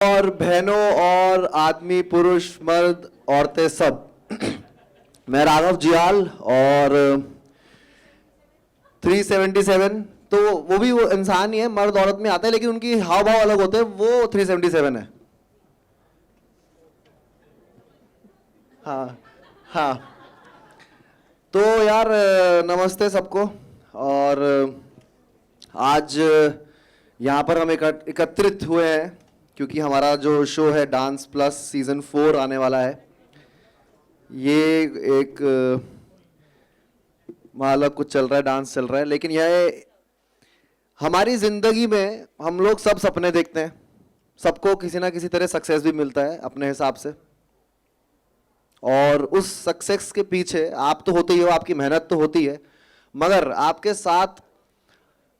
और बहनों और आदमी, पुरुष, मर्द, औरतें, सब। मैं राघव जियाल और 377। तो वो भी वो इंसान ही है, मर्द औरत में आता है, लेकिन उनकी हाव भाव अलग होते हैं। वो 377 है। हाँ हाँ। तो यार, नमस्ते सबको। और आज यहाँ पर हम एकत्रित हुए हैं क्योंकि हमारा जो शो है डांस प्लस सीजन 4 आने वाला है। ये एक मतलब कुछ चल रहा है, डांस चल रहा है, लेकिन यह हमारी जिंदगी में हम लोग सब सपने देखते हैं। सबको किसी ना किसी तरह सक्सेस भी मिलता है अपने हिसाब से। और उस सक्सेस के पीछे आप तो होते ही हो, आपकी मेहनत तो होती है, मगर आपके साथ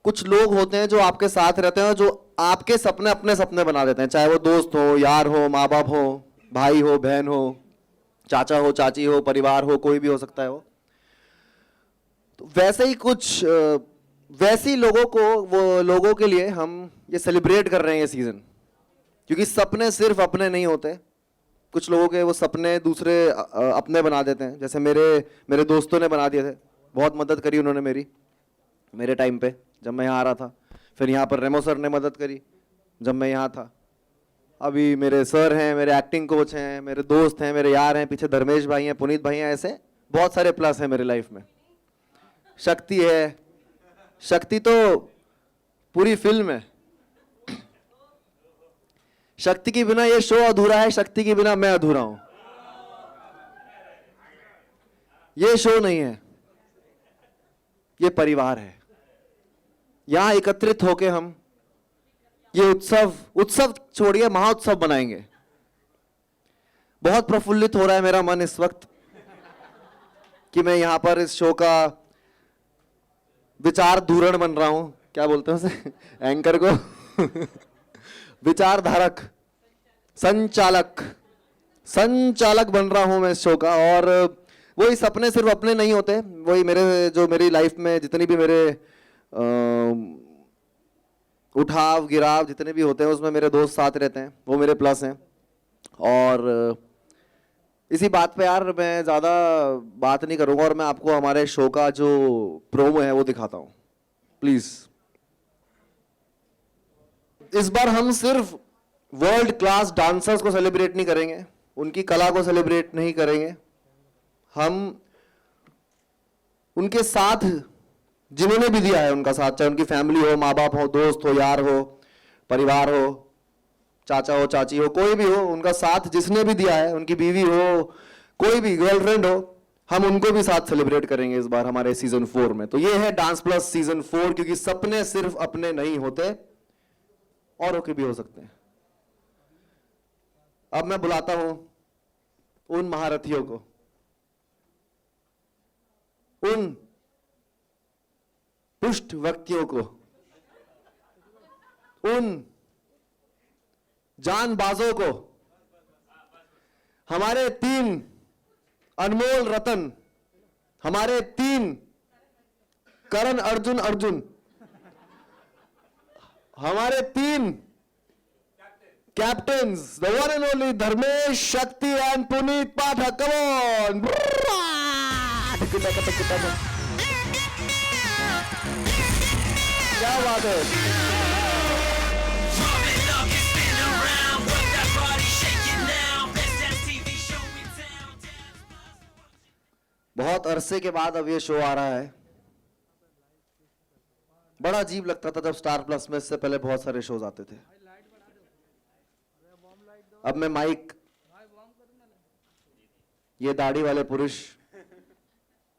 कुछ लोग होते हैं जो आपके साथ रहते हैं, जो आपके सपने अपने सपने बना देते हैं। चाहे वो दोस्त हो, यार हो, माँ बाप हो, भाई हो, बहन हो, चाचा हो, चाची हो, परिवार हो, कोई भी हो सकता है वो। तो वैसे ही कुछ वैसी लोगों को, वो लोगों के लिए हम ये सेलिब्रेट कर रहे हैं ये सीजन। क्योंकि सपने सिर्फ अपने नहीं होते, कुछ लोगों के वो सपने दूसरे अपने बना देते हैं। जैसे मेरे दोस्तों ने बना दिए थे, बहुत मदद करी उन्होंने मेरे टाइम पे जब मैं यहाँ आ रहा था। फिर यहाँ पर रेमो सर ने मदद करी जब मैं यहाँ था। अभी मेरे सर हैं, मेरे एक्टिंग कोच हैं, मेरे दोस्त हैं, मेरे यार हैं, पीछे धर्मेश भाई हैं, पुनीत भाई हैं। ऐसे बहुत सारे प्लस हैं मेरे लाइफ में। शक्ति है, शक्ति तो पूरी फिल्म है। शक्ति के बिना ये शो अधूरा है, शक्ति के बिना मैं अधूरा हूं। ये शो नहीं है, ये परिवार है। यहां एकत्रित होके हम ये उत्सव छोड़िए, महाउत्सव बनाएंगे। बहुत प्रफुल्लित हो रहा है मेरा मन इस वक्त कि मैं यहां पर इस शो का विचार धूरण बन रहा हूं। क्या बोलते हैं उसे, एंकर को? विचारधारक, संचालक बन रहा हूं मैं इस शो का। और वही सपने सिर्फ अपने नहीं होते, वही मेरी लाइफ में जितनी भी मेरे उठाव गिराव जितने भी होते हैं, उसमें मेरे दोस्त साथ रहते हैं, वो मेरे प्लस हैं। और इसी बात पे यार मैं ज़्यादा बात नहीं करूंगा और मैं आपको हमारे शो का जो प्रोमो है वो दिखाता हूं, प्लीज। इस बार हम सिर्फ वर्ल्ड क्लास डांसर्स को सेलिब्रेट नहीं करेंगे, उनकी कला को सेलिब्रेट नहीं करेंगे। हम उनके साथ जिन्होंने भी दिया है उनका साथ, चाहे उनकी फैमिली हो, माँ बाप हो, दोस्त हो, यार हो, परिवार हो, चाचा हो, चाची हो, कोई भी हो, उनका साथ जिसने भी दिया है, उनकी बीवी हो, कोई भी गर्लफ्रेंड हो, हम उनको भी साथ सेलिब्रेट करेंगे इस बार हमारे सीजन 4 में। तो ये है डांस प्लस सीजन 4, क्योंकि सपने सिर्फ अपने नहीं होते, औरों के भी हो सकते हैं। अब मैं बुलाता हूं उन महारथियों को, उन पुष्ट व्यक्तियों को, उन जानबाजों को, हमारे 3 अनमोल रतन, हमारे 3 करण अर्जुन, हमारे 3 captains, the one and only Dharmesh, Shakti and Punit Pathak. Come on! क्या बात है। बहुत अरसे के बाद अब ये शो आ रहा है। बड़ा अजीब लगता था जब स्टार प्लस में इससे पहले बहुत सारे शोज आते थे। अब मैं माइक ये दाढ़ी वाले पुरुष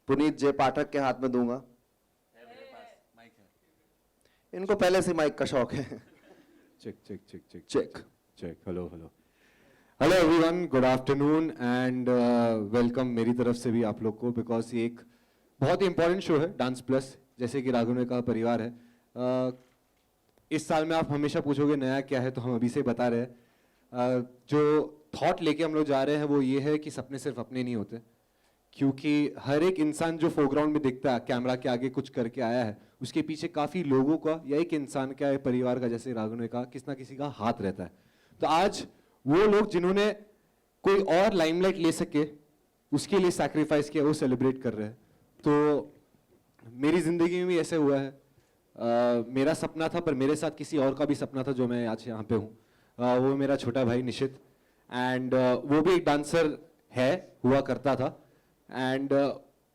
पुनीत जे पाठक के हाथ में दूंगा। इनको पहले से माइक का शौक है। Check. Hello everyone, good afternoon and welcome मेरी तरफ से भी आप लोग को, बिकॉज ये एक बहुत ही इंपॉर्टेंट शो है डांस प्लस। जैसे कि राघव ने कहा, परिवार है। इस साल में आप हमेशा पूछोगे नया क्या है, तो हम अभी से बता रहे हैं। जो थॉट लेके हम लोग जा रहे हैं वो ये है कि सपने सिर्फ अपने नहीं होते, क्योंकि हर एक इंसान जो फोरग्राउंड में दिखता है, कैमरा के आगे कुछ करके आया है, उसके पीछे काफ़ी लोगों का या एक इंसान का, एक परिवार का, जैसे राघव ने कहा, किसी ना किसी का हाथ रहता है। तो आज वो लोग जिन्होंने कोई और लाइमलाइट ले सके उसके लिए सैक्रिफाइस किया, वो सेलिब्रेट कर रहे हैं। तो मेरी जिंदगी में भी ऐसे हुआ है। मेरा सपना था, पर मेरे साथ किसी और का भी सपना था जो मैं आज यहाँ पे हूँ। वो मेरा छोटा भाई निशित, एंड वो भी एक डांसर है, हुआ करता था। एंड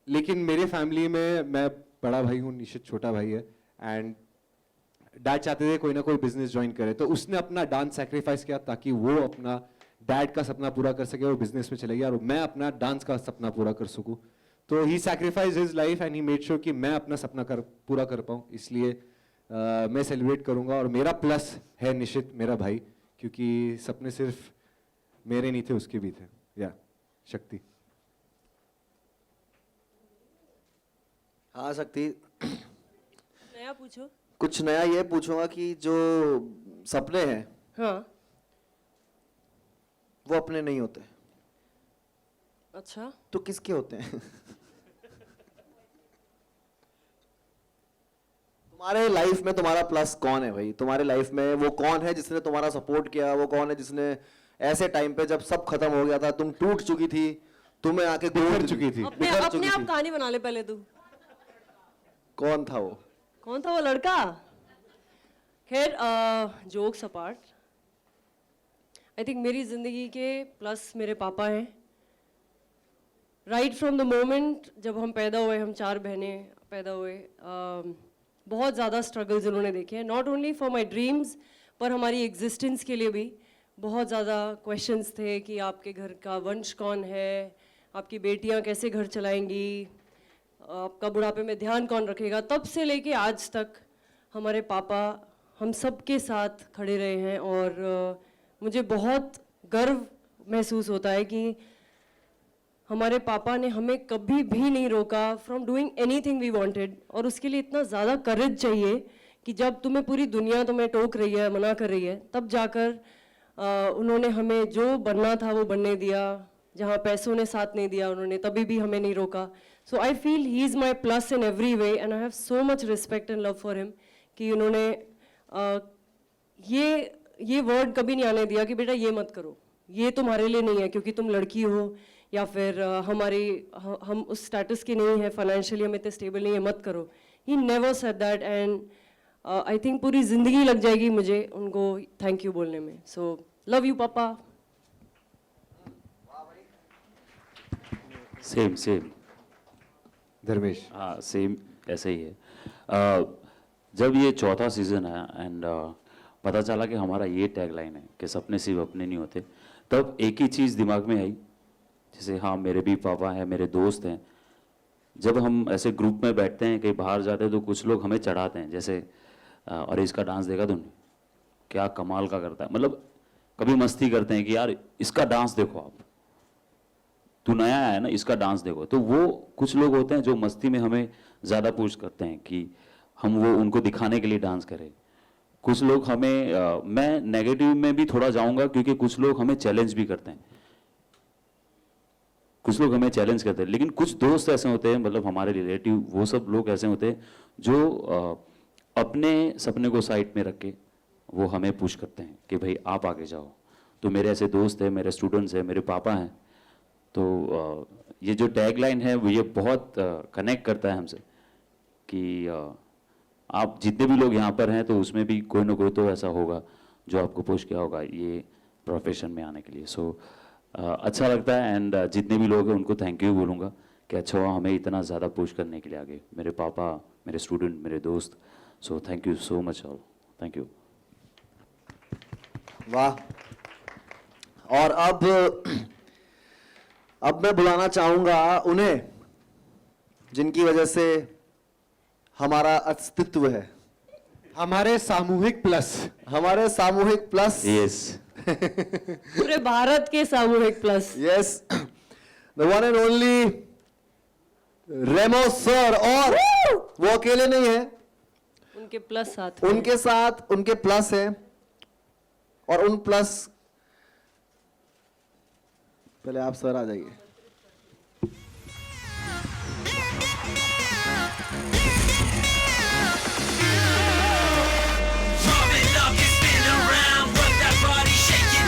लेकिन मेरे फैमिली में मैं बड़ा भाई हूँ, निशित छोटा भाई है, एंड डैड चाहते थे कोई ना कोई बिजनेस ज्वाइन करे, तो उसने अपना डांस सैक्रिफाइस किया ताकि वो अपना डैड का सपना पूरा कर सके, वो बिजनेस में चले गया और मैं अपना डांस का सपना पूरा कर सकूं। तो he sacrifice his life and he made sure कि मैं अपना सपना पूरा कर पाऊं, इसलिए मैं सेलिब्रेट करूंगा। और मेरा प्लस है निशित मेरा भाई, क्योंकि सपने सिर्फ मेरे नहीं थे, उसके भी थे। या शक्ति। हाँ शक्ति, नया पूछो। कुछ नया ये पूछूंगा कि जो सपने हैं हाँ। वो अपने नहीं होते, अच्छा। तो किसके होते हैं? तुम्हारे लाइफ में तुम्हारा प्लस कौन है भाई? तुम्हारे लाइफ में वो कौन है जिसने तुम्हारा सपोर्ट किया? वो कौन है जिसने ऐसे टाइम पे जब सब खत्म हो गया था, तुम टूट चुकी थी, तुम्हें आके बिखर चुकी थी, अपने बिखर अपने चुकी आप थी। कहानी बना ले पहले तू। कौन था वो? कौन था वो लड़का? खैर, जोक्स अपार्ट, आई थिंक मेरी जिंदगी के प्लस मेरे पापा हैं। राइट फ्रॉम द मोमेंट जब हम पैदा हुए, हम 4 बहनें पैदा हुए, बहुत ज़्यादा स्ट्रगल्स उन्होंने देखे हैं, not only for my dreams पर हमारी एग्जिस्टेंस के लिए भी बहुत ज़्यादा क्वेश्चंस थे कि आपके घर का वंश कौन है, आपकी बेटियां कैसे घर चलाएंगी, आपका बुढ़ापे में ध्यान कौन रखेगा। तब से लेके आज तक हमारे पापा हम सब के साथ खड़े रहे हैं और मुझे बहुत गर्व महसूस होता है कि हमारे पापा ने हमें कभी भी नहीं रोका from doing anything we wanted. और उसके लिए इतना ज़्यादा करेज चाहिए कि जब तुम्हें पूरी दुनिया तुम्हें टोक रही है, मना कर रही है, तब जाकर उन्होंने हमें जो बनना था वो बनने दिया। जहाँ पैसों ने साथ नहीं दिया उन्होंने तभी भी हमें नहीं रोका। So I feel he is my plus in every way and I have so much respect and love for him कि उन्होंने ये वर्ड कभी नहीं आने दिया कि बेटा ये मत करो, ये तुम्हारे लिए नहीं है क्योंकि तुम लड़की हो, या फिर हम उस स्टेटस के नहीं है, फाइनेंशियली हम इतने स्टेबल नहीं है, मत करो। He never said that and I think पूरी ज़िंदगी लग जाएगी मुझे उनको थैंक यू बोलने में। सो लव यू पापा। Same same Dharmesh. हाँ सेम ऐसे ही है। जब ये चौथा सीज़न आया एंड पता चला कि हमारा ये टैगलाइन है कि सपने सिर्फ अपने नहीं होते, तब एक ही चीज़ दिमाग में आई, जैसे हाँ मेरे भी पापा हैं, मेरे दोस्त हैं। जब हम ऐसे ग्रुप में बैठते हैं, कहीं बाहर जाते हैं, तो कुछ लोग हमें चढ़ाते हैं, जैसे और इसका डांस देखा तुमने, क्या कमाल का करता है। मतलब कभी मस्ती करते हैं कि यार इसका डांस देखो, आप तू नया आया है ना, इसका डांस देखो। तो वो कुछ लोग होते हैं जो मस्ती में हमें ज़्यादा पुश करते हैं कि हम वो उनको दिखाने के लिए डांस करें। कुछ लोग हमें मैं नेगेटिव में भी थोड़ा जाऊंगा क्योंकि कुछ लोग हमें चैलेंज भी करते हैं, कुछ लोग हमें चैलेंज करते हैं। लेकिन कुछ दोस्त ऐसे होते हैं, मतलब हमारे रिलेटिव, वो सब लोग ऐसे होते हैं जो अपने सपने को साइड में रख के वो हमें पुश करते हैं कि भाई आप आगे जाओ। तो मेरे ऐसे दोस्त हैं, मेरे स्टूडेंट्स हैं, मेरे पापा हैं। तो ये जो टैगलाइन है वो ये बहुत कनेक्ट करता है हमसे कि आप जितने भी लोग यहाँ पर हैं तो उसमें भी कोई ना कोई तो ऐसा होगा जो आपको पुश किया होगा ये प्रोफेशन में आने के लिए। सो अच्छा लगता है एंड जितने भी लोग हैं उनको थैंक यू बोलूँगा कि अच्छा हुआ हमें इतना ज़्यादा पुश करने के लिए आगे, मेरे पापा, मेरे स्टूडेंट, मेरे दोस्त। सो thank you so much all, thank you. वाह। और अब मैं बुलाना चाहूंगा उन्हें जिनकी वजह से हमारा अस्तित्व है, हमारे सामूहिक प्लस, हमारे सामूहिक प्लस। यस पूरे भारत के सामूहिक plus. Yes, the one and only Remo sir. और वो अकेले नहीं है, उनके प्लस साथ में। उनके साथ उनके प्लस है। और उन प्लस, पहले आप सर आ जाइए। Drop it up and spin around, work that body, shake it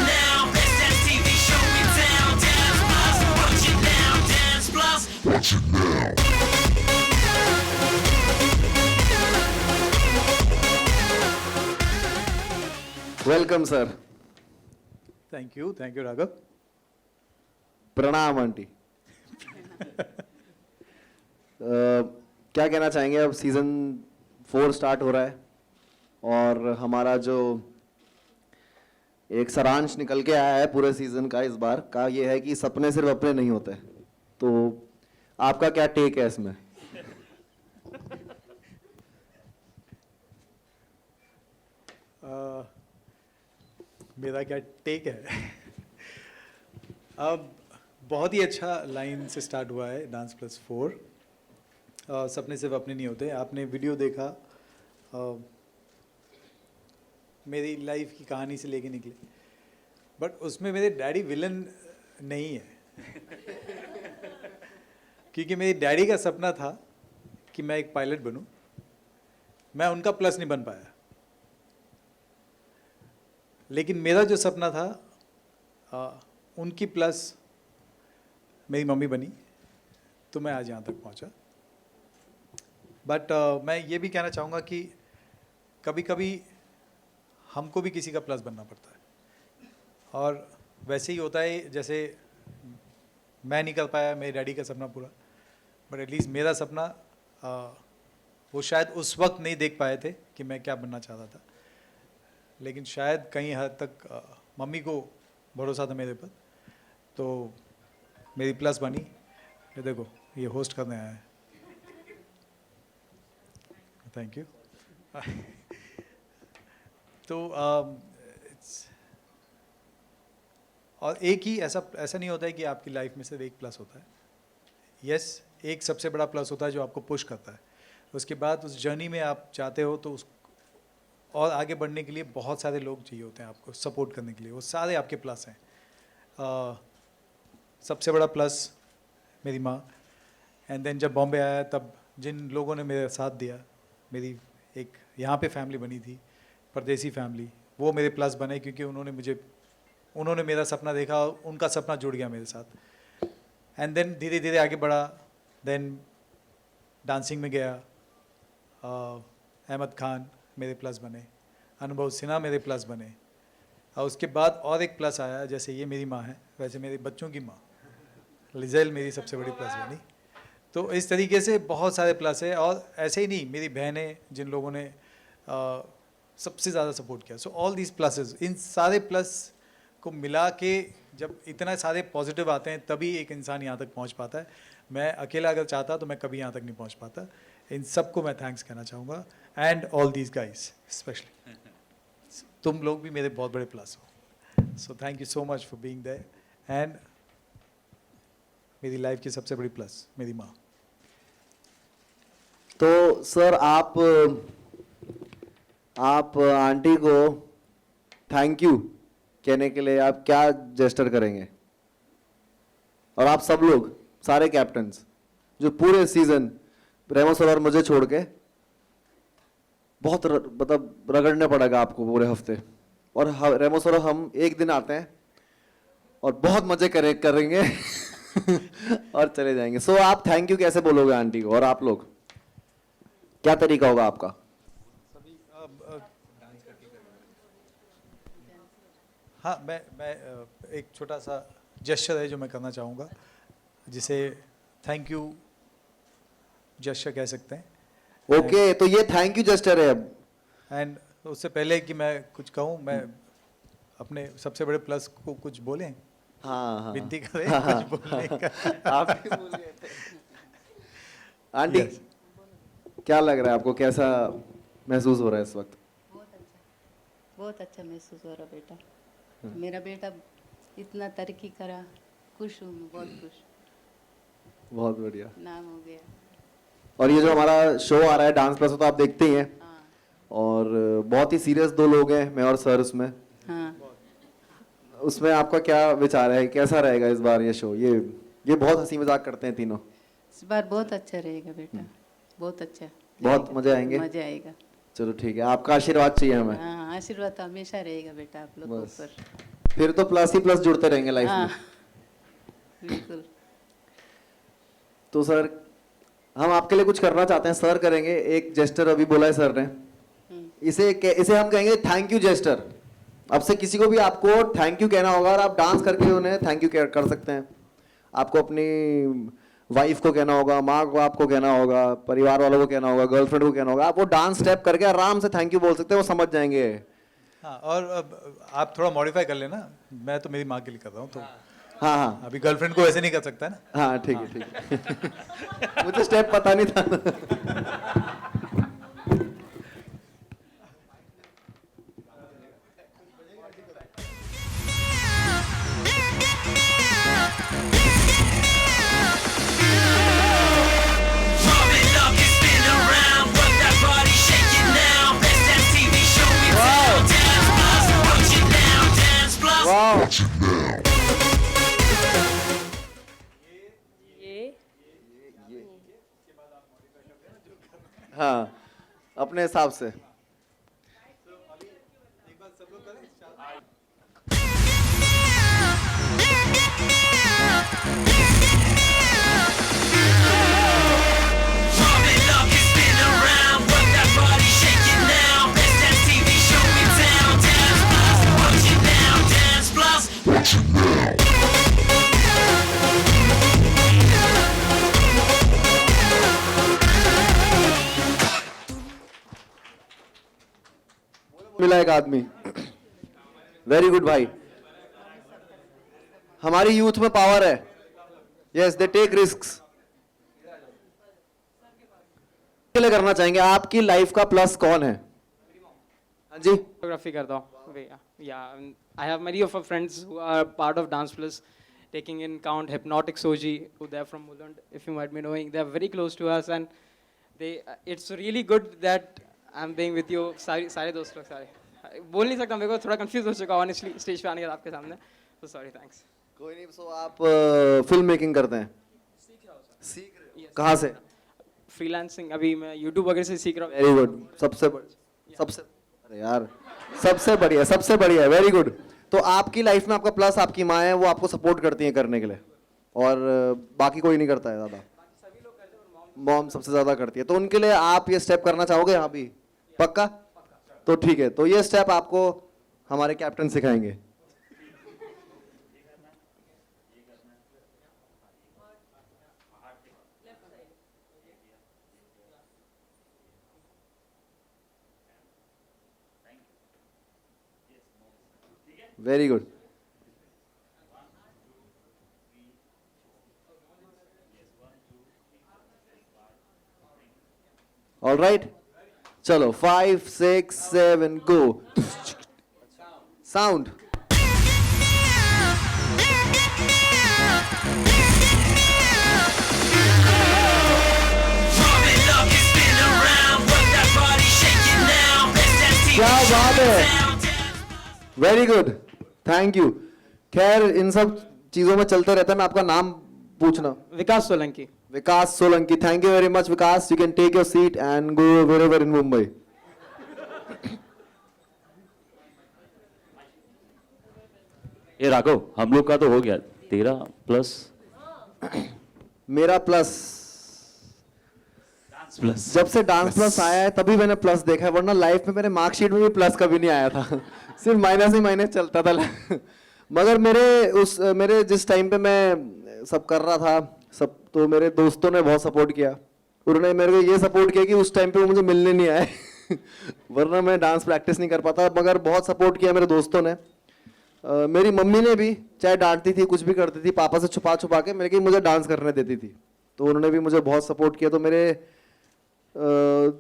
welcome sir. Thank you Raghav. प्रणाम आंटी। क्या कहना चाहेंगे, अब सीजन 4 स्टार्ट हो रहा है और हमारा जो एक सारांश निकल के आया है पूरे सीजन का इस बार का ये है कि सपने सिर्फ अपने नहीं होते, तो आपका क्या टेक है इसमें? मेरा क्या टेक है? अब बहुत ही अच्छा लाइन से स्टार्ट हुआ है डांस प्लस 4। सपने सिर्फ अपने नहीं होते। आपने वीडियो देखा, मेरी लाइफ की कहानी से लेके निकले, बट उसमें मेरे डैडी विलन नहीं है। क्योंकि मेरी डैडी का सपना था कि मैं एक पायलट बनूं, मैं उनका प्लस नहीं बन पाया। लेकिन मेरा जो सपना था, उनकी प्लस मेरी मम्मी बनी, तो मैं आज यहाँ तक पहुँचा। बट मैं ये भी कहना चाहूँगा कि कभी कभी हमको भी किसी का प्लस बनना पड़ता है, और वैसे ही होता है जैसे मैं नहीं कर पाया मेरे डैडी का सपना पूरा, बट एटलीस्ट मेरा सपना वो शायद उस वक्त नहीं देख पाए थे कि मैं क्या बनना चाहता था, लेकिन शायद कहीं हद तक मम्मी को भरोसा था मेरे पर, तो मेरी प्लस बनी। ये देखो, ये होस्ट करने आया है। Thank you. तो और एक ही ऐसा नहीं होता है कि आपकी लाइफ में सिर्फ एक प्लस होता है। यस, एक सबसे बड़ा प्लस होता है जो आपको पुश करता है। उसके बाद उस जर्नी में आप चाहते हो तो उस और आगे बढ़ने के लिए बहुत सारे लोग चाहिए होते हैं आपको सपोर्ट करने के लिए, वो सारे आपके प्लस हैं। सबसे बड़ा प्लस मेरी माँ। एंड देन जब बॉम्बे आया तब जिन लोगों ने मेरे साथ दिया, मेरी एक यहाँ पे फैमिली बनी थी, परदेसी फैमिली, वो मेरे प्लस बने क्योंकि उन्होंने मेरा सपना देखा, उनका सपना जुड़ गया मेरे साथ। एंड देन धीरे धीरे आगे बढ़ा। देन डांसिंग में गया, अहमद खान मेरे प्लस बने, अनुभव सिन्हा मेरे प्लस बने, और उसके बाद और एक प्लस आया, जैसे ये मेरी माँ है वैसे मेरे बच्चों की माँ लिजेल मेरी सबसे बड़ी प्लस बनी। तो इस तरीके से बहुत सारे प्लस है, और ऐसे ही नहीं, मेरी बहनें जिन लोगों ने सबसे ज़्यादा सपोर्ट किया। सो ऑल दीज प्लसेस, इन सारे प्लस को मिला के जब इतने सारे पॉजिटिव आते हैं तभी एक इंसान यहाँ तक पहुँच पाता है। मैं अकेला अगर चाहता तो मैं कभी यहाँ तक नहीं पहुँच पाता। इन सबको मैं थैंक्स कहना चाहूँगा, and all these guys specially. तुम लोग भी मेरे बहुत बड़े प्लस हो, so thank you so much for being there. And मेरी लाइफ की सबसे बड़ी प्लस मेरी माँ। तो सर आप आंटी को थैंक यू कहने के लिए आप क्या जेस्टर करेंगे? और आप सब लोग, सारे कैप्टन्स जो पूरे सीजन रेमो सर और मुझे छोड़ के बहुत मतलब रगड़ने पड़ेगा आपको पूरे हफ्ते, और रेमो सर हम एक दिन आते हैं और बहुत मजे करेंगे और चले जाएंगे। सो आप थैंक यू कैसे बोलोगे आंटी को, और आप लोग क्या तरीका होगा आपका? हाँ, मैं एक छोटा सा जेस्चर है जो मैं करना चाहूँगा, जिसे थैंक यू जेस्चर कह सकते हैं। ओके, तो ये थैंक यू जेस्चर है अब। एंड उससे पहले कि मैं कुछ कहूँ, मैं अपने सबसे बड़े प्लस को कुछ बोलें, हाँ, विनती करें हाँ, कुछ बोलने का। आप ही बोल रहे थे। आंटी, क्या लग रहा है आपको, कैसा महसूस हो रहा है इस वक्त? बहुत अच्छा महसूस हो रहा बेटा। मेरा बेटा इतना तरक्की करा, खुश हूँ मैं, बहुत खुश। बहुत बढ़िया। नाम हो गया। और ये जो हमारा शो आ रहा है डांस प्लस, तो आप देखते ही हैं, हाँ और बहुत ही सीरियस 2 लोग हैं, मैं और सर उसमें। हाँ। उसमें आपका क्या विचार है, कैसा रहेगा इस बार ये शो? ये बहुत हंसी मजाक करते हैं तीनों। इस बार बहुत अच्छा रहेगा बेटा, बहुत अच्छा। बहुत मजे आएंगे। मजा आएगा। चलो ठीक है, आपका आशीर्वाद चाहिए हमें। हाँ, आशीर्वाद तो हमेशा रहेगा बेटा आप लोगों बस। पर। फिर तो प्लस ही प्लस जुड़ते रहेंगे लाइफ हाँ, में। बिल्कुल। तो सर, हम आपके लिए कुछ करना चाहते हैं, सर करेंगे। एक जेस्टर अभी बोला है सर ने, इसे हम कहेंगे थैंक यू जेस्टर। अब से किसी को भी आपको थैंक यू कहना होगा और आप डांस करके उन्हें थैंक यू कर सकते हैं। आपको अपनी वाइफ को कहना होगा, माँ को आपको कहना होगा, परिवार वालों को कहना होगा, गर्लफ्रेंड को कहना होगा, आप वो डांस स्टेप करके आराम से थैंक यू बोल सकते हैं, वो समझ जाएंगे। हाँ, और अब आप थोड़ा मॉडिफाई कर लेना, मैं तो मेरी माँ के लिए कर रहा हूँ, तो हाँ हाँ अभी गर्लफ्रेंड को ऐसे नहीं कर सकता ना। हाँ, ठीक है ठीक है। मुझे स्टेप पता नहीं था। Pump it up and spin around, work that body, shake it now. Best that TV show in town. Dance Plus, watch it now. Dance Plus. वाह, ये हाँ, अपने हिसाब से। Pump it up and spin around, work that body, shake it now. Best that TV show in town. Dance Plus, watch it now. Dance Plus. मिला एक आदमी। Very good भाई। हमारी यूथ में पावर है। Yes, they take risks. के लिए करना चाहेंगे, आपकी लाइफ का प्लस कौन है? हाँ जी, Photography करता हूँ भैया। Yeah, I have many of our friends who are part of Dance Plus, taking in count Hypnotic Soji, who they're from Mulund, if you might be knowing. They're very close to us, and it's really good that I'm being with you. सारे दोस्त लोग सारे बोल नहीं सकता, मेरे को थोड़ा कंफ्यूज हो चुका ऑनेस्टली स्टेज पे आने के बाद आपके सामने, तो सॉरी, थैंक्स। कोई नहीं। सो आप फिल्म मेकिंग करते हैं? सीख रहे हो? कहाँ से? फ्रीलांसिंग अभी मैं यूट्यूब वगैरह से सीख रहा हूँ। Very good. सबसे अरे यार, सबसे बढ़िया है। Very good. तो आपकी लाइफ में आपका प्लस आपकी माँ है, वो आपको सपोर्ट करती है करने के लिए, और बाकी कोई नहीं करता है ज़्यादा? मॉम सबसे ज़्यादा करती है। तो उनके लिए आप ये स्टेप करना चाहोगे यहाँ भी? पक्का? तो ठीक है, तो ये स्टेप आपको हमारे कैप्टन सिखाएंगे। Very good. ऑल राइट, चलो 5 6 7 गो। Sound. Pump it up and spin around, work that body, shake it now. Best that TV क्या show बात in है। town. Very good, thank you. खैर, इन सब चीजों में चलते रहता है। मैं आपका नाम पूछना। Vikas Solanki. Vikas Solanki. Thank you very much Vikas. You can take your seat and go wherever in Mumbai. ये राघव, हम लोग का तो हो गया, तेरा प्लस मेरा प्लस प्लस जब से डांस प्लस आया है तभी मैंने प्लस देखा है, वरना लाइफ में मेरे मार्कशीट में भी प्लस कभी नहीं आया था। सिर्फ माइनस ही माइनस चलता था। मगर मेरे जिस टाइम पे मैं सब कर रहा था सब, तो मेरे दोस्तों ने बहुत सपोर्ट किया। उन्होंने मेरे को ये सपोर्ट किया कि उस टाइम पे वो मुझे मिलने नहीं आए। वरना मैं डांस प्रैक्टिस नहीं कर पाता। मगर बहुत सपोर्ट किया मेरे दोस्तों ने। मेरी मम्मी ने भी, चाहे डांटती थी कुछ भी करती थी, पापा से छुपा छुपा के मेरे को मुझे डांस करने देती थी, तो उन्होंने भी मुझे बहुत सपोर्ट किया। तो मेरे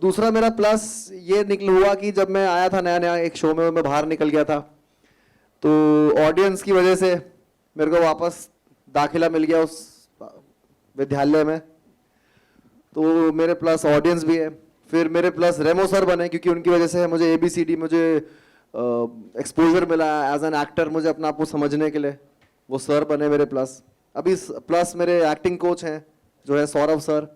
दूसरा मेरा प्लस ये निकल हुआ कि जब मैं आया था नया नया एक शो में, मैं बाहर निकल गया था, तो ऑडियंस की वजह से मेरे को वापस दाखिला मिल गया उस विद्यालय में। तो मेरे प्लस ऑडियंस भी है। फिर मेरे प्लस रेमो सर बने, क्योंकि उनकी वजह से मुझे ABCD मुझे एक्सपोजर मिला एज एन एक्टर, मुझे अपना आप को समझने के लिए। वो सर बने मेरे प्लस। अभी प्लस मेरे एक्टिंग कोच हैं जो है सौरभ सर।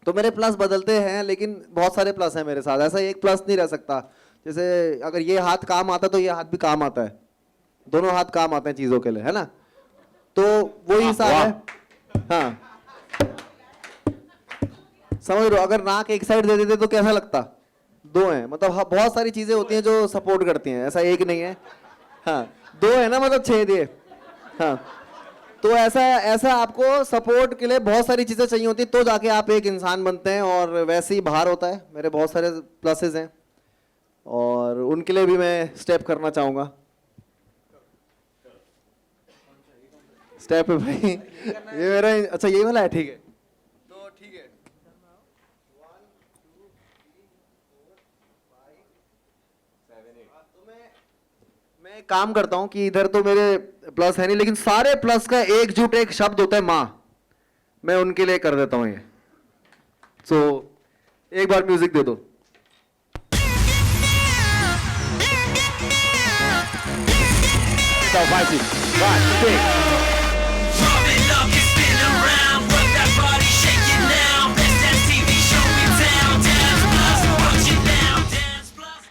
तो मेरे प्लस बदलते हैं, लेकिन बहुत सारे प्लस हैं मेरे साथ। ऐसा एक प्लस नहीं रह सकता। जैसे अगर ये हाथ काम आता तो ये हाथ भी काम आता है, दोनों हाथ काम आते हैं चीज़ों के लिए, है ना? तो वही हिसाब है। हाँ, समझ रहे हो? अगर नाक एक साइड दे देते तो कैसा लगता? दो हैं, मतलब हाँ, बहुत सारी चीजें होती हैं जो सपोर्ट करती हैं, ऐसा एक नहीं है। हाँ 2 है ना, मतलब 6 दिए। हाँ तो ऐसा ऐसा आपको सपोर्ट के लिए बहुत सारी चीज़ें चाहिए होती तो जाके आप एक इंसान बनते हैं, और वैसे ही बाहर होता है। मेरे बहुत सारे प्लसेस हैं और उनके लिए भी मैं स्टेप करना चाहूँगा। स्टेप है भाई, ये मेरा, अच्छा ये वाला है, ठीक है। तो ठीक है, 1 2 3 4 5 7 8। तो मैं एक काम करता हूँ कि इधर तो मेरे प्लस है नहीं, लेकिन सारे प्लस का एकजुट एक शब्द होता है माँ, मैं उनके लिए कर देता हूँ ये। सो एक बार म्यूजिक दे दो। Drumming up and spin around, work that body, shake it now. Best damn TV show in town. Dance Plus, watch it now. Dance Plus.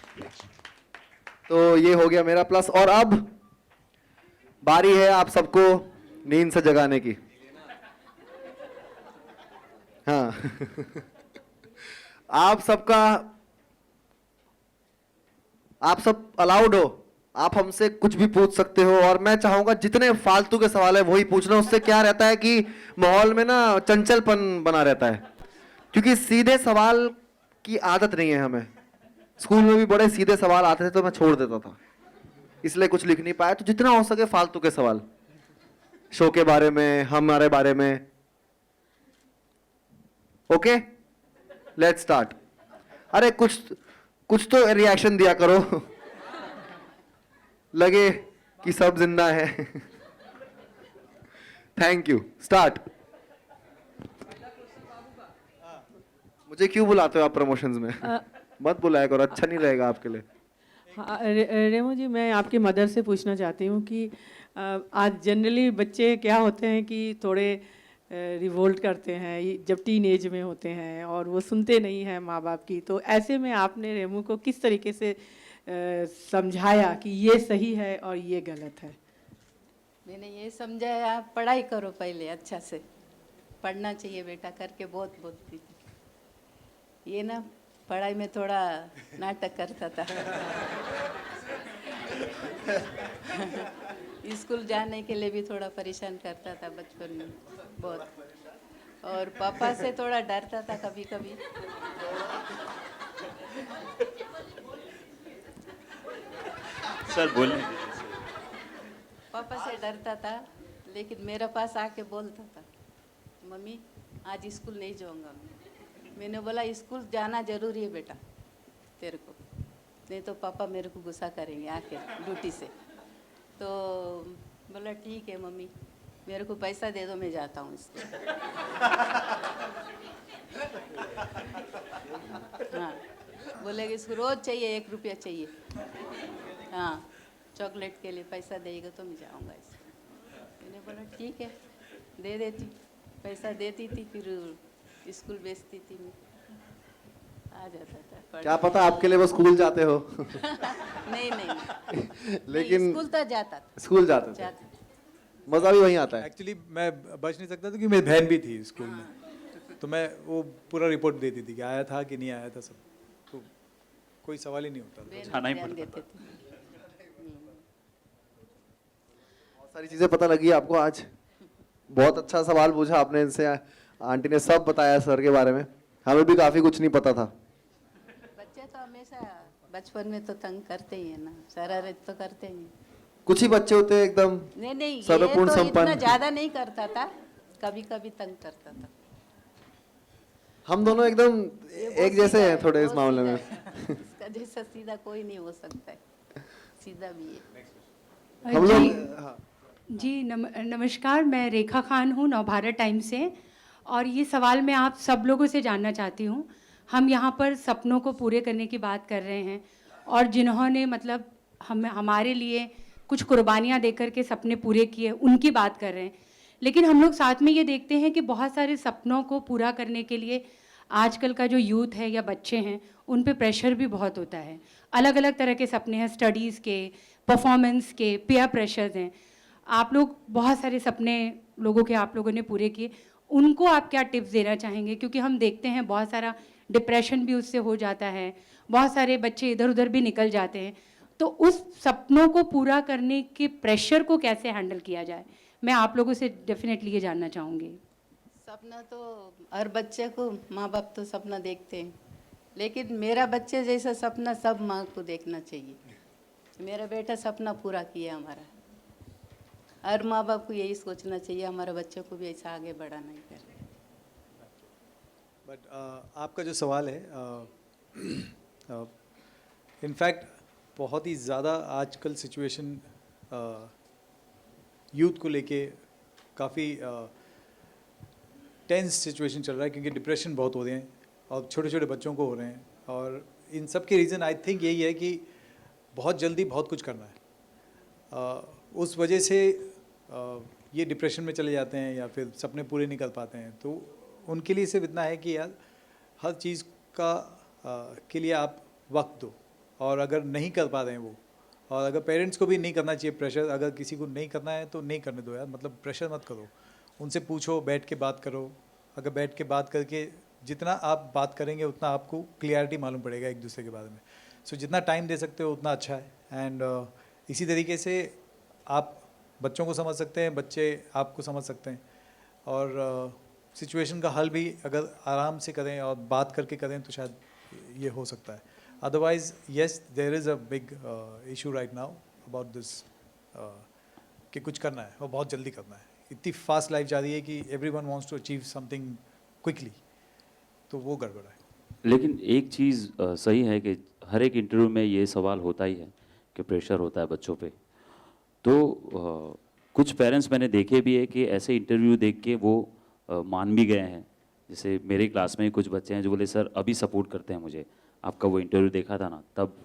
तो ये हो गया मेरा प्लस, और अब बारी है आप सबको नींद से जगाने की। हाँ आप सब अलाउड हो, आप हमसे कुछ भी पूछ सकते हो, और मैं चाहूंगा जितने फालतू के सवाल है वही पूछना। उससे क्या रहता है कि माहौल में ना चंचलपन बना रहता है, क्योंकि सीधे सवाल की आदत नहीं है हमें। स्कूल में भी बड़े सीधे सवाल आते थे तो मैं छोड़ देता था, इसलिए कुछ लिख नहीं पाया। तो जितना हो सके फालतू के सवाल, शो के बारे में, हमारे बारे में। Okay let's start. अरे कुछ तो रिएक्शन दिया करो लगे कि सब जिंदा है। Thank you, start. मुझे क्यों बुलाते हो आप प्रमोशंस में? मत बुलाया करो, अच्छा नहीं रहेगा आपके लिए। हाँ, रेमो जी, मैं आपकी मदर से पूछना चाहती हूँ कि आज जनरली बच्चे क्या होते हैं कि थोड़े रिवोल्ट करते हैं जब टीन एज में होते हैं, और वो सुनते नहीं हैं माँ बाप की। तो ऐसे में आपने रेमो को किस तरीके से समझाया कि ये सही है और ये गलत है? मैंने ये समझाया, पढ़ाई करो पहले अच्छा से, पढ़ना चाहिए बेटा करके बहुत बोलती थी। ये ना पढ़ाई में थोड़ा नाटक करता था। स्कूल जाने के लिए भी थोड़ा परेशान करता था बचपन में बहुत, और पापा से थोड़ा डरता था कभी कभी। सर बोलिए। पापा से डरता था, लेकिन मेरे पास आके बोलता था, मम्मी आज स्कूल नहीं जाऊंगा। मैंने बोला स्कूल जाना जरूरी है बेटा तेरे को, नहीं तो पापा मेरे को गुस्सा करेंगे आके ड्यूटी से। तो बोला ठीक है मम्मी, मेरे को पैसा दे दो, मैं जाता हूँ स्कूल। हाँ बोले कि इसको रोज चाहिए 1 रुपया चाहिए, हाँ चॉकलेट के लिए पैसा देगा तो मैं जाऊँगा इसको। मैंने बोला ठीक है दे देती, पैसा देती थी, फिर स्कूल भेजती थी, मैं आ जाता था। क्या पता आपके लिए वो स्कूल जाते हो। नहीं नहीं लेकिन स्कूल तो जाता था, स्कूल जाते थे, जाता था। मजा भी वहीं आता है। एक्चुअली मैं बच नहीं सकता था, क्योंकि मेरी बहन भी थी स्कूल में, तो मैं वो पूरा रिपोर्ट देती थी कि आया था कि नहीं आया था सब, तो कोई सवाल ही नहीं होता था। बहन जाना ही ध्यान पड़ता देते थे। बहुत सारी चीजें पता लगी आपको आज। बहुत अच्छा सवाल पूछा आपने इनसे, आंटी ने सब बताया सर के बारे में, हमें भी काफी कुछ नहीं पता था। बच्चे तो हमेशा बचपन में तो तंग करते ही है ना, शरारत तो करते ही हैं। कुछ ही बच्चे होते हैं एकदम नहीं नहीं ये सर्वपूर्ण तो इतना संपन्न। ज्यादा नहीं करता था, कभी कभी तंग करता था। हम दोनों एकदम ये बहुत एक जैसे सीधा हैं है, थोड़े इस बहुत मामले सीधा में। है। इसका जैसा सीधा कोई नहीं हो सकता है, सीधा भी है। हम जी, लोग हाँ। जी नमस्कार, मैं रेखा खान हूँ नवभारत टाइम्स से, और ये सवाल मैं आप सब लोगों से जानना चाहती हूँ। हम यहाँ पर सपनों को पूरे करने की बात कर रहे हैं, और जिन्होंने मतलब हमारे लिए कुछ कुर्बानियाँ देकर के सपने पूरे किए उनकी बात कर रहे हैं, लेकिन हम लोग साथ में ये देखते हैं कि बहुत सारे सपनों को पूरा करने के लिए आजकल का जो यूथ है या बच्चे हैं उन पे प्रेशर भी बहुत होता है। अलग अलग तरह के सपने हैं, स्टडीज़ के, परफॉर्मेंस के, पीयर प्रेशर्स हैं। आप लोग बहुत सारे सपने लोगों के आप लोगों ने पूरे किए, उनको आप क्या टिप्स देना चाहेंगे? क्योंकि हम देखते हैं बहुत सारा डिप्रेशन भी उससे हो जाता है, बहुत सारे बच्चे इधर उधर भी निकल जाते हैं। तो उस सपनों को पूरा करने के प्रेशर को कैसे हैंडल किया जाए, मैं आप लोगों से डेफिनेटली ये जानना चाहूँगी। सपना तो हर बच्चे को माँ बाप तो सपना देखते हैं, लेकिन मेरा बच्चे जैसा सपना सब माँ को देखना चाहिए। मेरा बेटा सपना पूरा किया हमारा। हर माँ बाप को यही सोचना चाहिए हमारे बच्चों को भी ऐसा आगे बढ़ाना ही कर। बट आपका जो सवाल है, इनफैक्ट बहुत ही ज़्यादा आजकल सिचुएशन यूथ को लेके काफ़ी टेंस सिचुएशन चल रहा है, क्योंकि डिप्रेशन बहुत हो रहे हैं और छोटे छोटे बच्चों को हो रहे हैं। और इन सब के रीज़न आई थिंक यही है कि बहुत जल्दी बहुत कुछ करना है। उस वजह से ये डिप्रेशन में चले जाते हैं या फिर सपने पूरे नहीं कर पाते हैं। तो उनके लिए सिर्फ इतना है कि यार हर चीज़ का के लिए आप वक्त दो, और अगर नहीं कर पा रहे हैं वो, और अगर पेरेंट्स को भी नहीं करना चाहिए प्रेशर, अगर किसी को नहीं करना है तो नहीं करने दो यार, मतलब प्रेशर मत करो। उनसे पूछो, बैठ के बात करो। अगर बैठ के बात करके जितना आप बात करेंगे उतना आपको क्लियरिटी मालूम पड़ेगा एक दूसरे के बारे में। सो जितना टाइम दे सकते हो उतना अच्छा है। एंड इसी तरीके से आप बच्चों को समझ सकते हैं, बच्चे आपको समझ सकते हैं, और सिचुएशन का हल भी अगर आराम से करें और बात करके करें तो शायद ये हो सकता है। Otherwise yes, there is a big issue right now about this, कि कुछ करना है और बहुत जल्दी करना है। इतनी फास्ट लाइफ जा रही है कि everyone wants to achieve something quickly, तो वो गड़बड़ है। लेकिन एक चीज़ सही है कि हर एक इंटरव्यू में ये सवाल होता ही है कि प्रेशर होता है बच्चों पे। तो कुछ पेरेंट्स मैंने देखे भी है कि ऐसे इंटरव्यू देख के वो मान भी गए हैं। जैसे मेरे क्लास में कुछ बच्चे हैं जो बोले सर अभी सपोर्ट करते हैं मुझे, आपका वो इंटरव्यू देखा था ना, तब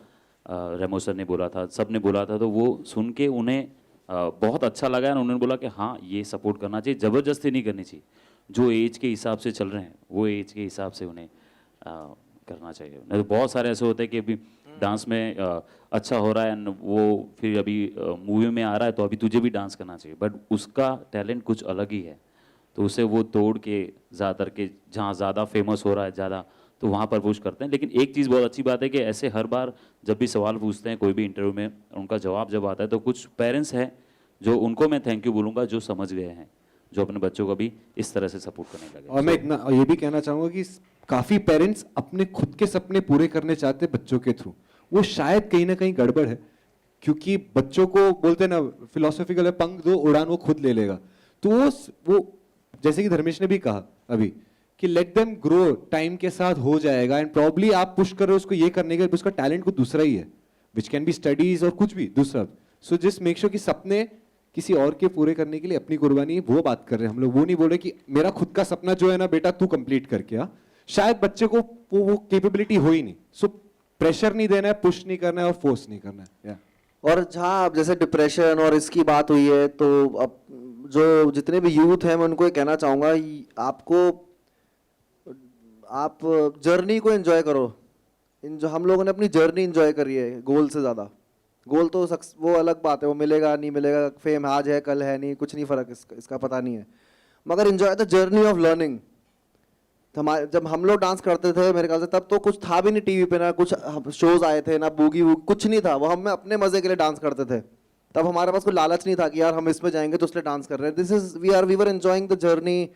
रेमो सर ने बोला था, सब ने बोला था, तो वो सुन के उन्हें बहुत अच्छा लगा और उन्होंने बोला कि हाँ ये सपोर्ट करना चाहिए, ज़बरदस्ती नहीं करनी चाहिए। जो एज के हिसाब से चल रहे हैं वो एज के हिसाब से उन्हें करना चाहिए। नहीं तो बहुत सारे ऐसे होते हैं कि अभी डांस में अच्छा हो रहा है एंड वो फिर अभी मूवी में आ रहा है तो अभी तुझे भी डांस करना चाहिए, बट उसका टैलेंट कुछ अलग ही है, तो उसे वो तोड़ के ज़्यादातर के जहाँ ज़्यादा फेमस हो रहा है ज़्यादा, तो वहाँ पर पुश करते हैं। लेकिन एक चीज़ बहुत अच्छी बात है कि ऐसे हर बार जब भी सवाल पूछते हैं कोई भी इंटरव्यू में, उनका जवाब जब आता है तो कुछ पेरेंट्स हैं जो उनको मैं थैंक यू बोलूँगा, जो समझ गए हैं, जो अपने बच्चों को भी इस तरह से सपोर्ट करने लगे। और मैं इतना ये भी कहना चाहूँगा कि काफ़ी पेरेंट्स अपने खुद के सपने पूरे करने चाहते हैं बच्चों के थ्रू, वो शायद कहीं ना कहीं गड़बड़ है, क्योंकि बच्चों को बोलते हैं ना फिलोसॉफिकल है, पंख दो उड़ान वो खुद ले लेगा। तो वो जैसे कि धर्मेश ने भी कहा अभी कि लेट देम ग्रो, टाइम के साथ हो जाएगा। एंड प्रॉब्ली आप पुश कर रहे हो उसको ये करने के लिए, उसका टैलेंट कुछ दूसरा ही है, विच कैन बी स्टडीज और कुछ भी दूसरा। सो जस्ट मेक श्योर कि सपने किसी और के पूरे करने के लिए अपनी कुर्बानी, वो बात कर रहे हैं हम लोग। वो नहीं बोल रहे कि मेरा खुद का सपना जो है ना बेटा तू कंप्लीट करके आ, शायद बच्चे को वो कैपेबिलिटी हो ही नहीं। सो प्रेशर नहीं देना है, पुश नहीं करना है और फोर्स नहीं करना है। और जहाँ अब जैसे डिप्रेशन और इसकी बात हुई है, तो अब जो जितने भी यूथ हैं मैं उनको ये कहना चाहूँगा, आप जर्नी को एंजॉय करो। जो हम लोगों ने अपनी जर्नी एंजॉय करी है गोल से ज़्यादा। गोल तो वो अलग बात है, वो मिलेगा नहीं मिलेगा, फेम आज है कल है नहीं, कुछ नहीं फ़र्क इसका पता नहीं है, मगर enjoy the journey of learning. जब हम लोग डांस करते थे मेरे ख्याल से तब तो कुछ था भी नहीं टीवी पे, ना कुछ शोज आए थे, ना बूगी वूगी, कुछ नहीं था। वो हम अपने मजे के लिए डांस करते थे, तब हमारे पास कोई लालच नहीं था कि यार हम इसमें जाएंगे तो इसलिए डांस कर रहे हैं। This is we were enjoying the journey.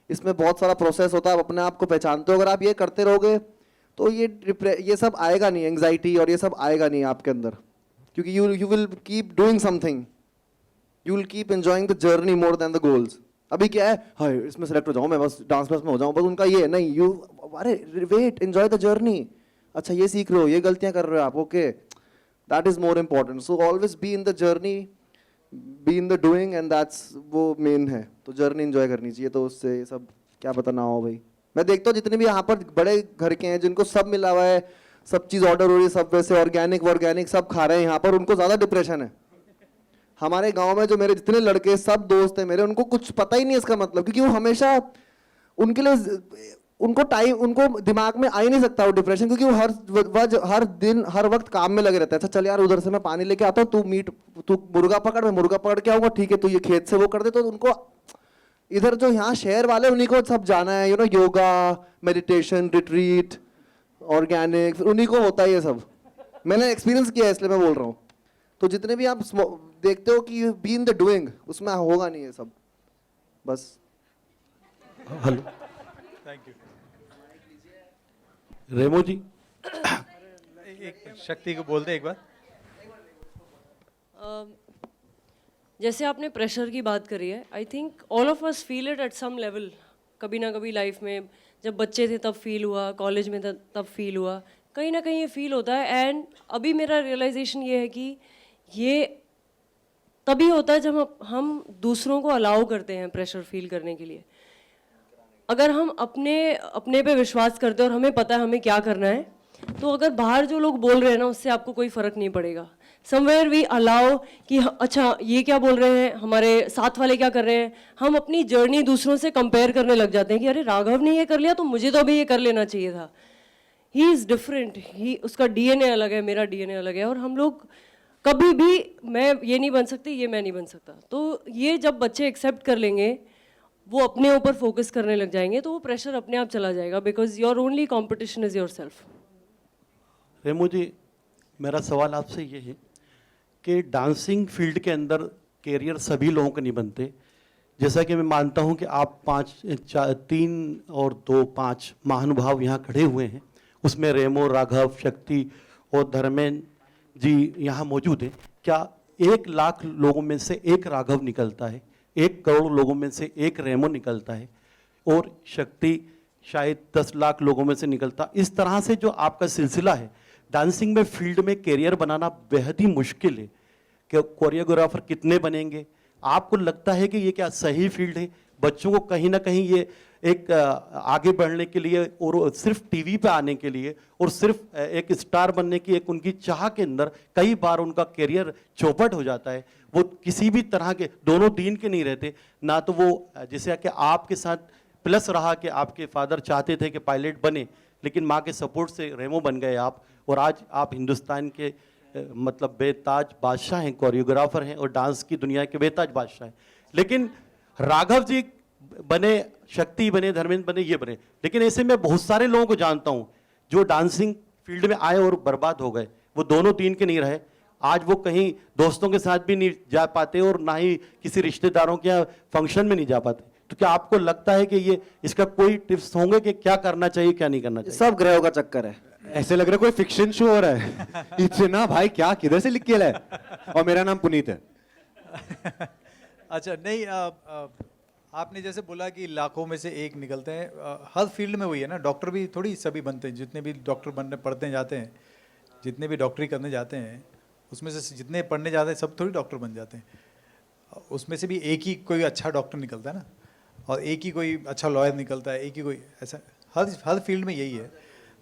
इसमें बहुत सारा प्रोसेस होता है, आप अपने आप को पहचानते हो। अगर आप ये करते रहोगे तो ये सब आएगा नहीं, एंग्जाइटी और ये सब आएगा नहीं आपके अंदर, क्योंकि you will keep doing something, you will keep enjoying the journey more than the goals. अभी क्या है, हाय इसमें सेलेक्ट हो जाऊँ मैं, बस डांस प्लस में हो जाऊँ, बस उनका ये है नहीं, यू अरे वेट, एंजॉय द जर्नी। अच्छा ये सीख रहे हो, ये गलतियाँ कर रहे हो आप, okay, that is more important. So always be in the journey, be in the doing, and that's वो मेन है। तो जर्नी एंजॉय करनी चाहिए, तो उससे ये सब क्या पता ना हो भाई। मैं देखता हूँ जितने भी यहाँ पर बड़े घर के हैं जिनको सब मिला हुआ है, सब चीज़ ऑर्डर हो रही है, सब वैसे ऑर्गेनिक सब खा रहे हैं यहाँ पर, उनको ज़्यादा डिप्रेशन है। हमारे गांव में जो मेरे जितने लड़के सब दोस्त हैं मेरे, उनको कुछ पता ही नहीं इसका मतलब, क्योंकि वो हमेशा उनके लिए उनको दिमाग में आ ही नहीं सकता वो डिप्रेशन, क्योंकि वो हर दिन हर वक्त काम में लगे रहते हैं। अच्छा चल यार उधर से मैं पानी लेके आता हूँ, तू मुर्गा पकड़, मैं मुर्गा पकड़ के आऊँगा, ठीक है, तू ये खेत से वो कर दे। तो उनको इधर जो यहाँ शहर वाले उन्हीं को सब जाना है, योगा, मेडिटेशन, रिट्रीट, ऑर्गेनिक, उन्हीं को होता है ये सब। मैंने एक्सपीरियंस किया है इसलिए मैं बोल रहा हूँ। तो जितने भी आप देखते हो कि बी इन द डूइंग, उसमें होगा नहीं ये सब, बस। Hello, thank you. Remo ji, एक शक्ति को बोलते एक बार। जैसे आपने प्रेशर की बात करी है, I think all of us feel it at some level. कभी ना कभी लाइफ में, जब बच्चे थे तब फील हुआ, कॉलेज में तब फील हुआ, कहीं ना कहीं ये फील होता है। एंड अभी मेरा रियलाइजेशन ये है कि ये तभी होता है जब हम दूसरों को अलाउ करते हैं प्रेशर फील करने के लिए। अगर हम अपने पे विश्वास करते हैं और हमें पता है हमें क्या करना है, तो अगर बाहर जो लोग बोल रहे हैं ना, उससे आपको कोई फर्क नहीं पड़ेगा। समवेयर वी अलाउ कि अच्छा ये क्या बोल रहे हैं, हमारे साथ वाले क्या कर रहे हैं, हम अपनी जर्नी दूसरों से कंपेयर करने लग जाते हैं कि अरे राघव ने ये कर लिया तो मुझे तो अभी ये कर लेना चाहिए था। ही इज़ डिफरेंट, उसका डीएनए अलग है, मेरा डीएनए अलग है, और हम लोग कभी भी मैं ये नहीं बन सकती, ये मैं नहीं बन सकता। तो ये जब बच्चे एक्सेप्ट कर लेंगे, वो अपने ऊपर फोकस करने लग जाएंगे, तो वो प्रेशर अपने आप चला जाएगा, because your only competition is yourself. Remo ji, मेरा सवाल आपसे ये है कि डांसिंग फील्ड के अंदर कैरियर सभी लोगों के नहीं बनते। जैसा कि मैं मानता हूं कि आप 3 और 2 5 महानुभाव यहाँ खड़े हुए हैं, उसमें रेमो, राघव, शक्ति और धर्मेंद्र जी यहाँ मौजूद हैं। क्या 1 लाख लोगों में से एक राघव निकलता है, 1 करोड़ लोगों में से एक रेमो निकलता है, और शक्ति शायद 10 लाख लोगों में से निकलता? इस तरह से जो आपका सिलसिला है, डांसिंग में फील्ड में कैरियर बनाना बेहद ही मुश्किल है। कि कोरियोग्राफर कितने बनेंगे? आपको लगता है कि ये क्या सही फील्ड है? बच्चों को कहीं ना कहीं ये एक आगे बढ़ने के लिए और सिर्फ टीवी पे आने के लिए और सिर्फ एक स्टार बनने की एक उनकी चाह के अंदर कई बार उनका कैरियर चौपट हो जाता है। वो किसी भी तरह के दोनों दिन के नहीं रहते ना। तो वो जैसे कि आपके साथ प्लस रहा कि आपके फादर चाहते थे कि पायलट बने, लेकिन माँ के सपोर्ट से रेमो बन गए आप, और आज आप हिंदुस्तान के मतलब बेताज बादशाह हैं, कोरियोग्राफर हैं और डांस की दुनिया के बेताज बादशाह हैं। लेकिन राघव जी बने, शक्ति बने, धर्मेंद्र बने, ये बने, लेकिन ऐसे मैं बहुत सारे लोगों को जानता हूं जो डांसिंग फील्ड में आए और बर्बाद हो गए। वो दोनों दिन के नहीं रहे, आज वो कहीं दोस्तों के साथ भी नहीं जा पाते और ना ही किसी रिश्तेदारों के फंक्शन में नहीं जा पाते। तो क्या आपको लगता है कि ये इसका कोई टिप्स होंगे कि क्या करना चाहिए, क्या नहीं करना चाहिए? सब ग्रहों का चक्कर है। ऐसे लग रहा है कोई फिक्शन शो हो रहा है। इतना भाई क्या किधर से लिख के लाए? और मेरा नाम पुनीत है। अच्छा, नहीं, आपने जैसे बोला कि लाखों में से एक निकलते हैं, हर फील्ड में वही है ना। डॉक्टर भी थोड़ी सभी बनते हैं, जितने भी डॉक्टर बनने पढ़ते जाते हैं, जितने भी डॉक्टरी करने जाते हैं, उसमें से जितने पढ़ने जाते हैं सब थोड़ी डॉक्टर बन जाते हैं। उसमें से भी एक ही कोई अच्छा डॉक्टर निकलता है ना, और एक ही कोई अच्छा लॉयर निकलता है, एक ही कोई ऐसा। हर फील्ड में यही है।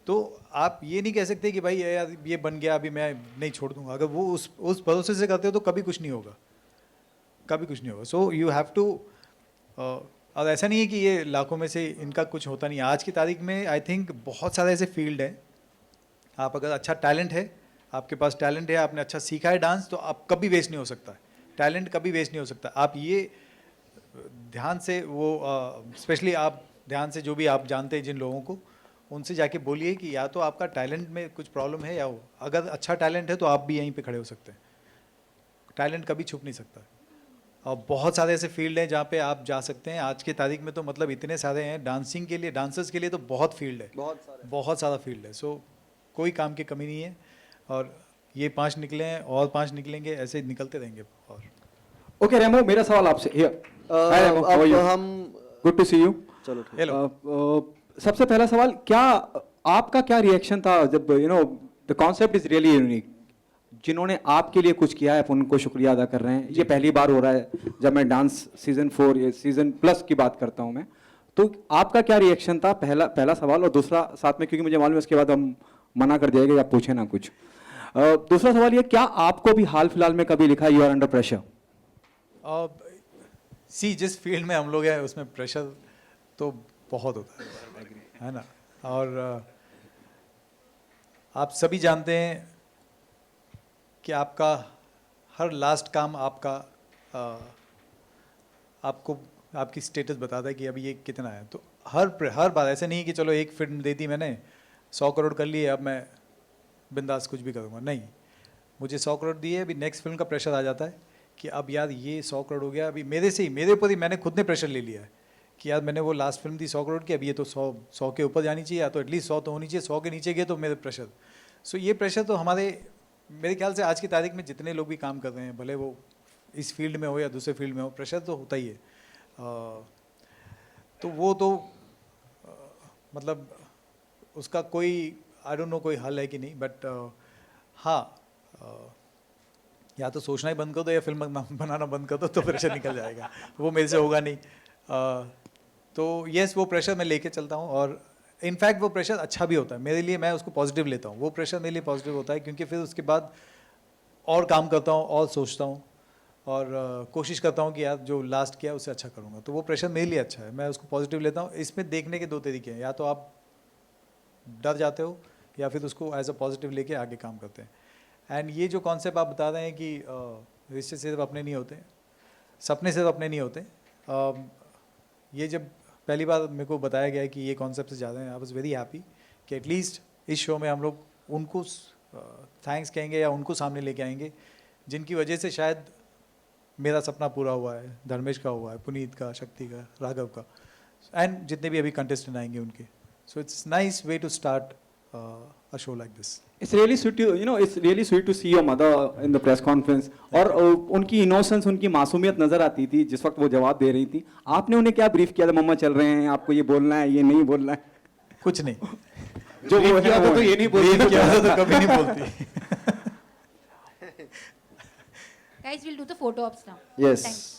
तो आप ये नहीं कह सकते कि भाई यार ये बन गया अभी मैं नहीं छोड़ दूंगा। अगर वो उस भरोसे से करते हो तो कभी कुछ नहीं होगा, कभी कुछ नहीं होगा। सो यू हैव टू, और ऐसा नहीं है कि ये लाखों में से इनका कुछ होता नहीं है। आज की तारीख में आई थिंक बहुत सारे ऐसे फील्ड हैं, आप अगर अच्छा टैलेंट है, आपके पास टैलेंट है, आपने अच्छा सीखा है डांस, तो आप कभी वेस्ट नहीं हो सकता। टैलेंट कभी वेस्ट नहीं हो सकता। आप ये ध्यान से वो स्पेशली आप ध्यान से जो भी आप जानते हैं जिन लोगों को, उनसे जाके बोलिए कि या तो आपका टैलेंट में कुछ प्रॉब्लम है, या वो अगर अच्छा टैलेंट है तो आप भी यहीं पे खड़े हो सकते हैं। टैलेंट कभी छुप नहीं सकता। और बहुत सारे ऐसे फील्ड हैं जहाँ पे आप जा सकते हैं। आज की तारीख में तो मतलब इतने सारे हैं डांसिंग के लिए, डांसर्स के लिए तो बहुत फील्ड है, बहुत सारा फील्ड है। सो कोई काम की कमी नहीं है। और ये 5 निकले हैं और 5 निकलेंगे, ऐसे निकलते रहेंगे। और ओके रेमो, मेरा सवाल आपसे। हाय रेमो, हाउ आर यू? हम गुड टू सी यू। चलो ठीक। हेलो। सबसे पहला सवाल, क्या आपका क्या रिएक्शन था जब the concept is really unique, जिन्होंने आपके लिए कुछ किया है आप उनको शुक्रिया अदा कर रहे हैं। ये पहली बार हो रहा है जब मैं डांस सीजन 4 या सीजन प्लस की बात करता हूं मैं, तो आपका क्या रिएक्शन था? पहला सवाल। और दूसरा साथ में, क्योंकि मुझे मालूम है उसके बाद हम मना कर जाएंगे या पूछे ना कुछ। दूसरा सवाल ये, क्या आपको भी हाल फिलहाल में कभी लिखा यू आर अंडर प्रेशर? जिस फील्ड में हम लोग हैं उसमें प्रेशर तो बहुत होता है ना। और आप सभी जानते हैं कि आपका हर लास्ट काम आपका आपको आपकी स्टेटस बताता है कि अभी ये कितना है। तो हर बार ऐसा नहीं कि चलो एक फिल्म दे दी मैंने, 100 करोड़ कर लिए, अब मैं बिंदास कुछ भी करूँगा, नहीं। मुझे 100 करोड़ दिए, अभी नेक्स्ट फिल्म का प्रेशर आ जाता है कि अब यार ये 100 करोड़ हो गया, अभी मेरे ऊपर ही मैंने खुद ने प्रेशर ले लिया है कि यार मैंने वो लास्ट फिल्म थी 100 करोड़ की, अभी ये तो 100 के ऊपर जानी चाहिए, या तो एटलीस्ट 100 तो होनी चाहिए, 100 के नीचे गए तो मेरे प्रेशर। सो ये प्रेशर तो मेरे ख्याल से आज की तारीख में जितने लोग भी काम कर रहे हैं, भले वो इस फील्ड में हो या दूसरे फील्ड में हो, प्रेशर तो होता ही है। तो वो तो मतलब उसका कोई आई डोंट नो कोई हल है कि नहीं, बट हाँ, या तो सोचना ही बंद कर दो या फिल्म बनाना बंद कर दो तो प्रेशर निकल जाएगा, वो मेरे से होगा नहीं। तो यस, वो प्रेशर मैं लेके चलता हूँ, और इनफैक्ट वो प्रेशर अच्छा भी होता है मेरे लिए, मैं उसको पॉजिटिव लेता हूँ। वो प्रेशर मेरे लिए पॉजिटिव होता है, क्योंकि फिर उसके बाद और काम करता हूँ और सोचता हूँ और कोशिश करता हूँ कि यार जो लास्ट किया उससे अच्छा करूँगा। तो वो प्रेशर मेरे लिए अच्छा है, मैं उसको पॉजिटिव लेता हूँ। इसमें देखने के दो तरीके हैं, या तो आप डर जाते हो या फिर उसको एज अ पॉजिटिव लेके आगे काम करते हैं। एंड ये जो कॉन्सेप्ट आप बता रहे हैं कि रिश्ते सिर्फ अपने नहीं होते, सपने सिर्फ अपने नहीं होते, ये जब पहली बार मेरे को बताया गया है कि ये कॉन्सेप्ट से ज़्यादा है, आई वाज वेरी हैप्पी कि एटलीस्ट इस शो में हम लोग उनको थैंक्स कहेंगे या उनको सामने लेके आएंगे जिनकी वजह से शायद मेरा सपना पूरा हुआ है, धर्मेश का हुआ है, पुनीत का, शक्ति का, राघव का, एंड जितने भी अभी कंटेस्टेंट आएंगे उनके। So it's nice way to start a show like this. It's really sweet to, it's really sweet to see your mother in the press conference. और उनकी इनोसेंस, उनकी मासूमियत नजर आती थी जिस वक्त वो जवाब दे रही थी। आपने उन्हें क्या ब्रीफ किया था, मम्मा चल रहे हैं, आपको ये बोलना है, ये नहीं बोलना है? कुछ नहीं, जो वो किया था तो ये नहीं बोलती, ब्रीफ किया था तो कभी नहीं बोलती। Guys, we'll do the photo ops now. Yes. Thanks.